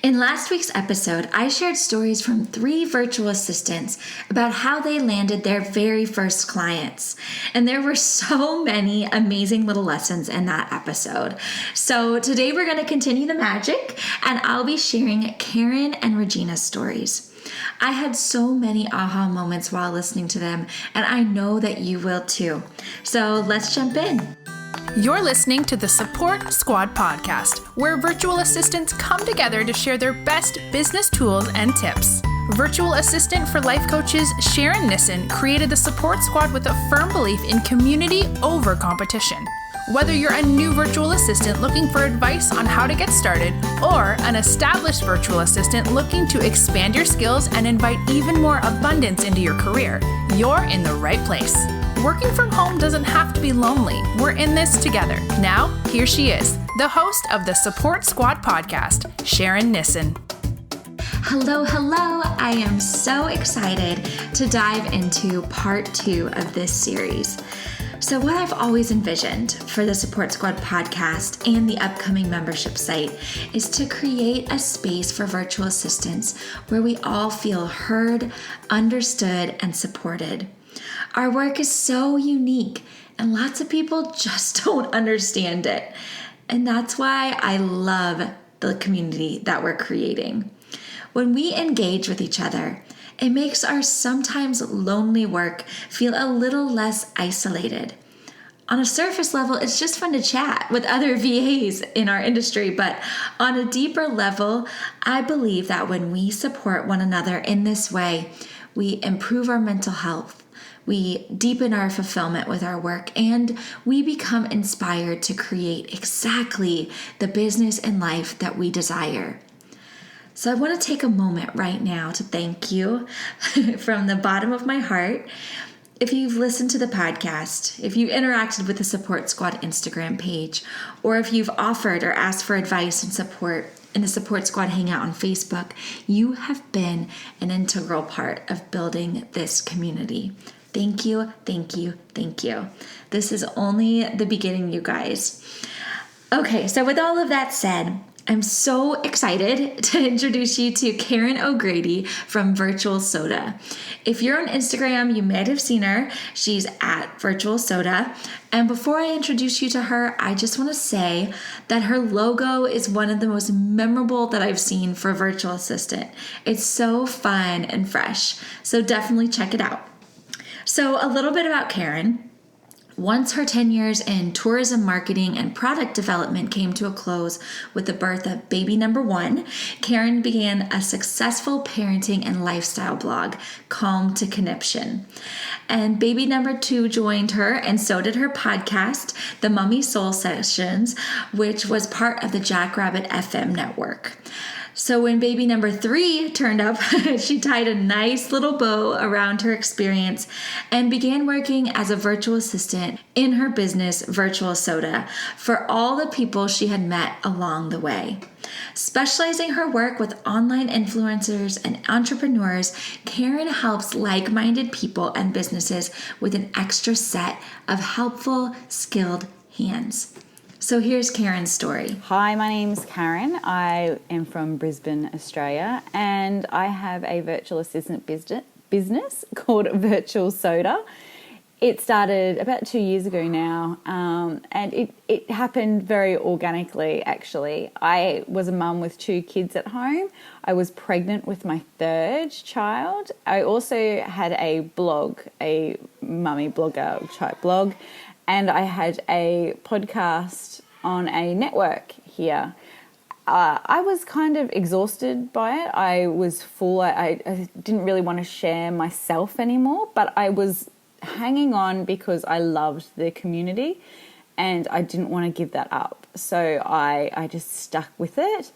In last week's episode, I shared stories from 3 virtual assistants about how they landed their very first clients. And there were so many amazing little lessons in that episode. So today we're going to continue the magic, and I'll be sharing Karin and Regina's stories. I had so many aha moments while listening to them, and I know that you will too. So let's jump in. You're listening to the Support Squad podcast, where virtual assistants come together to share their best business tools and tips. Virtual assistant for life coaches Sharon Nissen created the Support Squad with a firm belief in community over competition. Whether you're a new virtual assistant looking for advice on how to get started, or an established virtual assistant looking to expand your skills and invite even more abundance into your career, you're in the right place. Working from home doesn't have to be lonely. We're in this together. Now, here she is, the host of the Support Squad podcast, Sharon Nissen. Hello. I am so excited to dive into part 2 of this series. So what I've always envisioned for the Support Squad podcast and the upcoming membership site is to create a space for virtual assistants where we all feel heard, understood, and supported. Our work is so unique, and lots of people just don't understand it. And that's why I love the community that we're creating. When we engage with each other, it makes our sometimes lonely work feel a little less isolated. On a surface level, it's just fun to chat with other VAs in our industry, but on a deeper level, I believe that when we support one another in this way, we improve our mental health, we deepen our fulfillment with our work, and we become inspired to create exactly the business and life that we desire. So I want to take a moment right now to thank you from the bottom of my heart. If you've listened to the podcast, if you interacted with the Support Squad Instagram page, or if you've offered or asked for advice and support in the Support Squad Hangout on Facebook, you have been an integral part of building this community. Thank you. This is only the beginning, you guys. Okay, so with all of that said, I'm so excited to introduce you to Karin O'Grady from Virtual Soda. If you're on Instagram, you might have seen her. She's at Virtual Soda. And before I introduce you to her, I just want to say that her logo is one of the most memorable that I've seen for a virtual assistant. It's so fun and fresh. So definitely check it out. So a little bit about Karin. Once her 10 years in tourism marketing and product development came to a close with the birth of baby number 1, Karin began a successful parenting and lifestyle blog, Calm to Conniption. And baby number 2 joined her, and so did her podcast, The Mummy Soul Sessions, which was part of the Jackrabbit FM network. So when baby number 3 turned up, she tied a nice little bow around her experience and began working as a virtual assistant in her business, Virtual Soda, for all the people she had met along the way. Specializing her work with online influencers and entrepreneurs, Karin helps like-minded people and businesses with an extra set of helpful, skilled hands. So here's Karin's story. Hi, my name's Karin. I am from Brisbane, Australia, and I have a virtual assistant business called Virtual Soda. It started about 2 years ago now, and it happened very organically, actually. I was a mum with 2 kids at home. I was pregnant with my 3rd child. I also had a blog, a mummy blogger type blog, and I had a podcast on a network here. I was kind of exhausted by it. I was full. I didn't really want to share myself anymore, but I was hanging on because I loved the community and I didn't want to give that up. So I just stuck with it.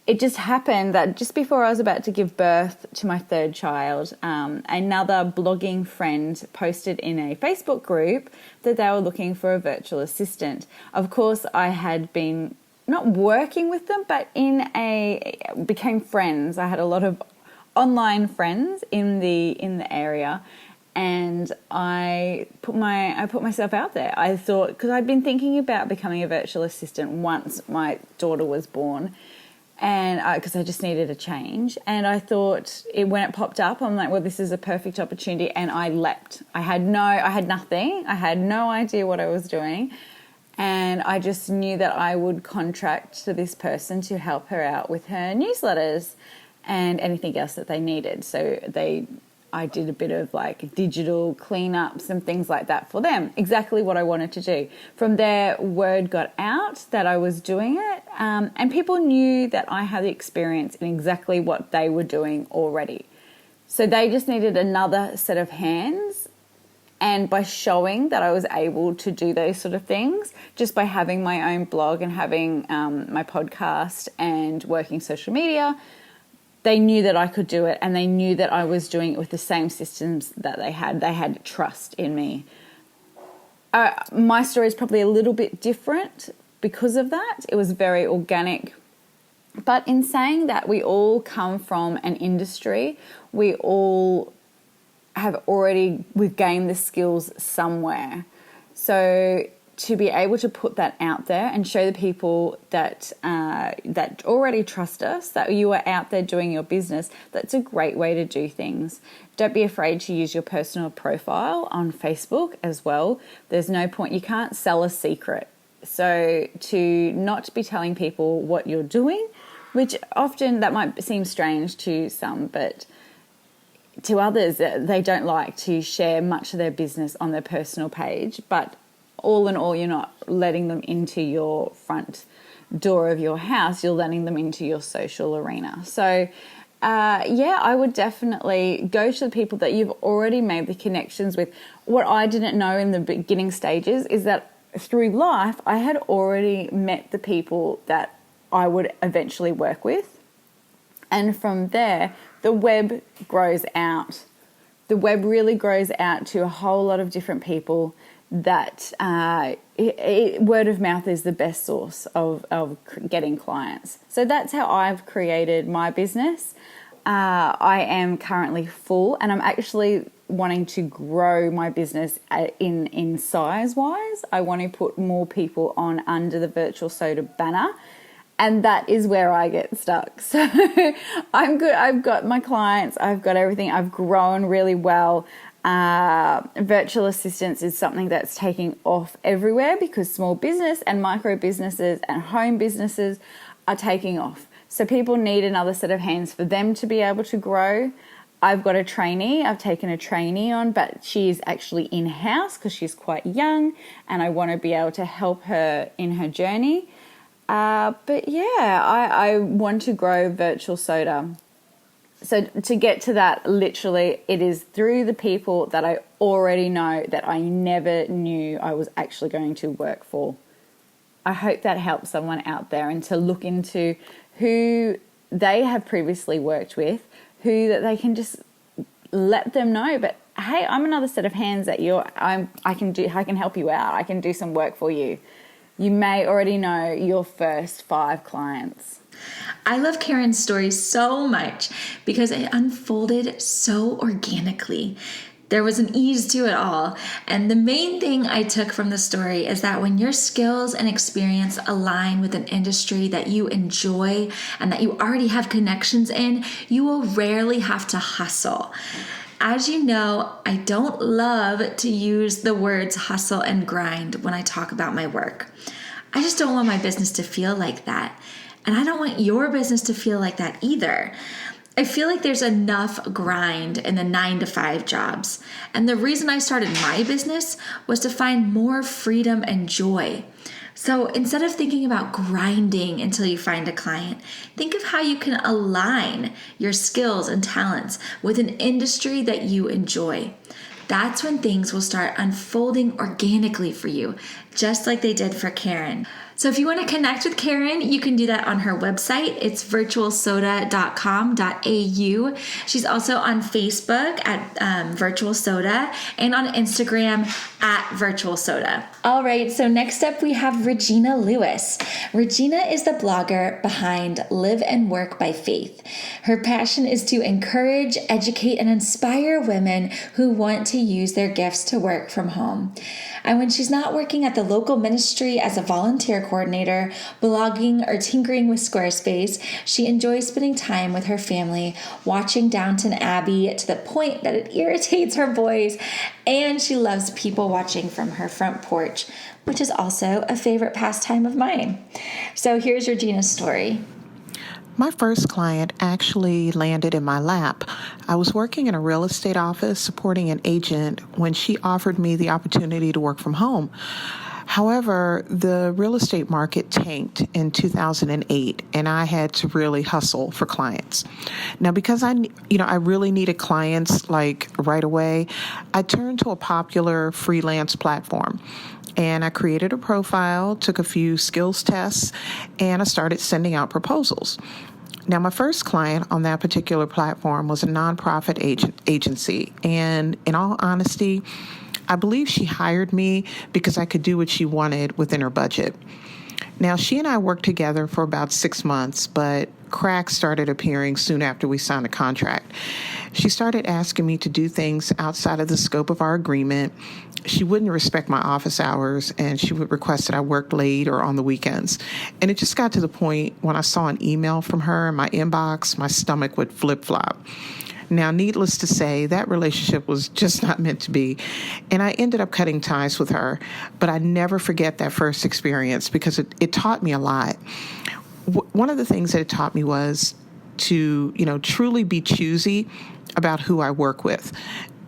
It just happened that just before I was about to give birth to my 3rd child, another blogging friend posted in a Facebook group that they were looking for a virtual assistant. Of course, I had been not working with them, but became friends. I had a lot of online friends in the area, and I put myself out there. I thought, because I'd been thinking about becoming a virtual assistant once my daughter was born. and because I just needed a change. And I thought when it popped up, I'm like, well, this is a perfect opportunity, and I leapt. I had nothing. I had no idea what I was doing, and I just knew that I would contract to this person to help her out with her newsletters and anything else that they needed. So I did a bit of like digital cleanups and things like that for them. Exactly what I wanted to do. From there, word got out that I was doing it, and people knew that I had the experience in exactly what they were doing already. So they just needed another set of hands. And by showing that I was able to do those sort of things, just by having my own blog and having my podcast and working social media, they knew that I could do it, and they knew that I was doing it with the same systems that they had. They had trust in me. My story is probably a little bit different because of that. It was very organic. But in saying that, we all come from an industry. We all we've gained the skills somewhere. So to be able to put that out there and show the people that already trust us, that you are out there doing your business, that's a great way to do things. Don't be afraid to use your personal profile on Facebook as well. There's no point. You can't sell a secret. So to not be telling people what you're doing, which often that might seem strange to some, but to others, they don't like to share much of their business on their personal page. But all in all, you're not letting them into your front door of your house. You're letting them into your social arena. So, I would definitely go to the people that you've already made the connections with. What I didn't know in the beginning stages is that through life, I had already met the people that I would eventually work with. And from there, the web grows out. The web really grows out to a whole lot of different people that word of mouth is the best source of getting clients. So that's how I've created my business. I am currently full, and I'm actually wanting to grow my business in size-wise. I want to put more people on under the Virtual Soda banner. And that is where I get stuck. So I'm good. I've got my clients. I've got everything. I've grown really well. Virtual assistants is something that's taking off everywhere because small business and micro businesses and home businesses are taking off. So people need another set of hands for them to be able to grow. I've got a trainee. I've taken a trainee on, but she is actually in-house because she's quite young, and I want to be able to help her in her journey. I want to grow Virtual Soda. So to get to that, literally, it is through the people that I already know that I never knew I was actually going to work for. I hope that helps someone out there, and to look into who they have previously worked with, who that they can just let them know. But hey, I'm another set of hands that I can help you out. I can do some work for you. You may already know your first 5 clients. I love Karin's story so much because it unfolded so organically. There was an ease to it all. And the main thing I took from the story is that when your skills and experience align with an industry that you enjoy and that you already have connections in, you will rarely have to hustle. As you know, I don't love to use the words hustle and grind when I talk about my work. I just don't want my business to feel like that. And I don't want your business to feel like that either. I feel like there's enough grind in the 9-to-5 jobs. And the reason I started my business was to find more freedom and joy. So instead of thinking about grinding until you find a client, think of how you can align your skills and talents with an industry that you enjoy. That's when things will start unfolding organically for you, just like they did for Karin. So if you want to connect with Karin, you can do that on her website. It's virtualsoda.com.au. She's also on Facebook at Virtual Soda and on Instagram at Virtual Soda. All right, so next up we have Regina Lewis. Regina is the blogger behind Live and Work by Faith. Her passion is to encourage, educate, and inspire women who want to use their gifts to work from home. And when she's not working at the local ministry as a volunteer coordinator, blogging, or tinkering with Squarespace, she enjoys spending time with her family, watching Downton Abbey to the point that it irritates her boys, and she loves people watching from her front porch, which is also a favorite pastime of mine. So here's Regina's story. My first client actually landed in my lap. I was working in a real estate office supporting an agent when she offered me the opportunity to work from home. However, the real estate market tanked in 2008, and I had to really hustle for clients. Now, because I really needed clients like right away, I turned to a popular freelance platform. And I created a profile, took a few skills tests, and I started sending out proposals. Now, my first client on that particular platform was a nonprofit agency. And in all honesty, I believe she hired me because I could do what she wanted within her budget. Now, she and I worked together for about 6 months, but cracks started appearing soon after we signed a contract. She started asking me to do things outside of the scope of our agreement. She wouldn't respect my office hours, and she would request that I work late or on the weekends. And it just got to the point when I saw an email from her in my inbox, my stomach would flip-flop. Now, needless to say, that relationship was just not meant to be, and I ended up cutting ties with her. But I never forget that first experience because it taught me a lot. One of the things that it taught me was to, truly be choosy about who I work with.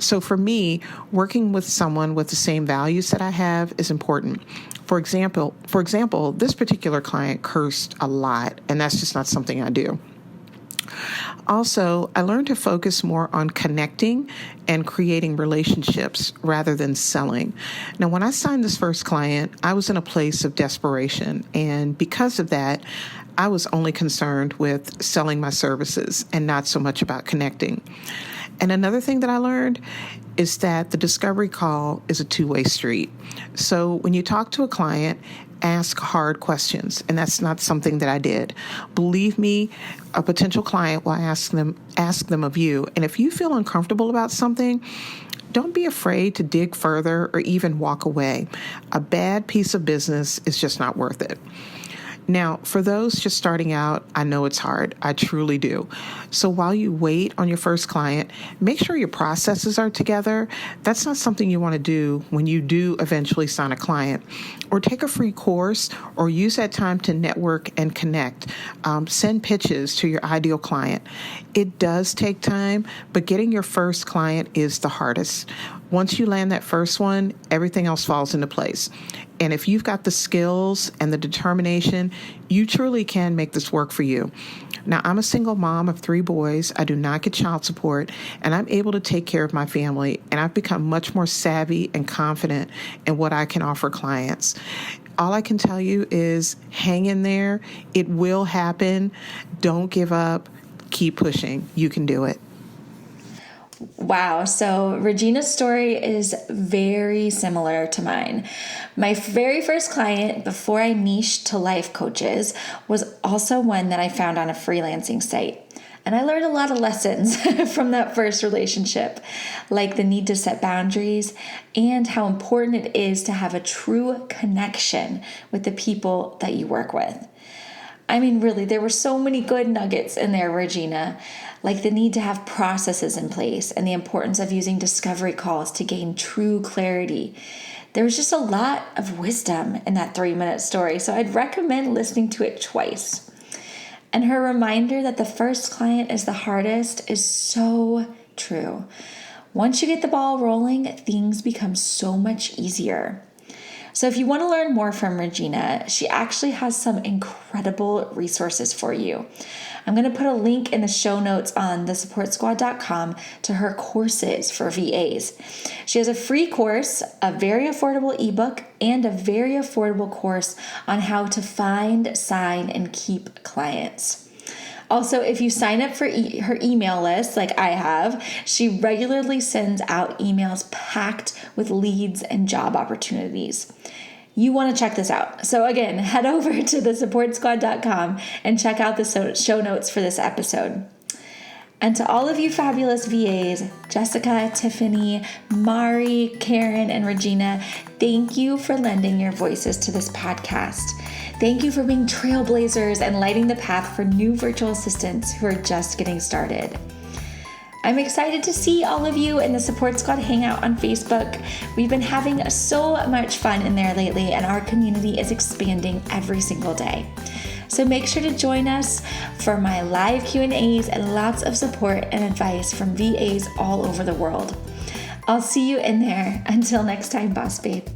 So for me, working with someone with the same values that I have is important. For example, this particular client cursed a lot, and that's just not something I do. Also, I learned to focus more on connecting and creating relationships rather than selling. Now, when I signed this first client, I was in a place of desperation, and because of that, I was only concerned with selling my services and not so much about connecting. And another thing that I learned is that the discovery call is a two-way street. So when you talk to a client, ask hard questions, and that's not something that I did. Believe me, a potential client will ask them of you, and if you feel uncomfortable about something, don't be afraid to dig further or even walk away. A bad piece of business is just not worth it. Now, for those just starting out, I know it's hard. I truly do. So while you wait on your first client, make sure your processes are together. That's not something you want to do when you do eventually sign a client. Or take a free course or use that time to network and connect. Send pitches to your ideal client. It does take time, but getting your first client is the hardest. Once you land that first one, everything else falls into place. And if you've got the skills and the determination, you truly can make this work for you. Now, I'm a single mom of 3 boys. I do not get child support, and I'm able to take care of my family, and I've become much more savvy and confident in what I can offer clients. All I can tell you is hang in there. It will happen. Don't give up. Keep pushing. You can do it. Wow. So Regina's story is very similar to mine. My very first client before I niched to life coaches was also one that I found on a freelancing site. And I learned a lot of lessons from that first relationship, like the need to set boundaries and how important it is to have a true connection with the people that you work with. I mean, really, there were so many good nuggets in there, Regina, like the need to have processes in place and the importance of using discovery calls to gain true clarity. There was just a lot of wisdom in that 3-minute story, so I'd recommend listening to it twice. And her reminder that the first client is the hardest is so true. Once you get the ball rolling, things become so much easier. So if you want to learn more from Regina, she actually has some incredible resources for you. I'm going to put a link in the show notes on thesupportsquad.com to her courses for VAs. She has a free course, a very affordable ebook, and a very affordable course on how to find, sign, and keep clients. Also, if you sign up for her email list, like I have, she regularly sends out emails packed with leads and job opportunities. You want to check this out. So again, head over to thesupportsquad.com and check out the show notes for this episode. And to all of you fabulous VAs, Jessica, Tiffany, Mari, Karin, and Regina, thank you for lending your voices to this podcast. Thank you for being trailblazers and lighting the path for new virtual assistants who are just getting started. I'm excited to see all of you in the Support Squad Hangout on Facebook. We've been having so much fun in there lately, and our community is expanding every single day. So make sure to join us for my live Q&As and lots of support and advice from VAs all over the world. I'll see you in there. Until next time, Boss Babe.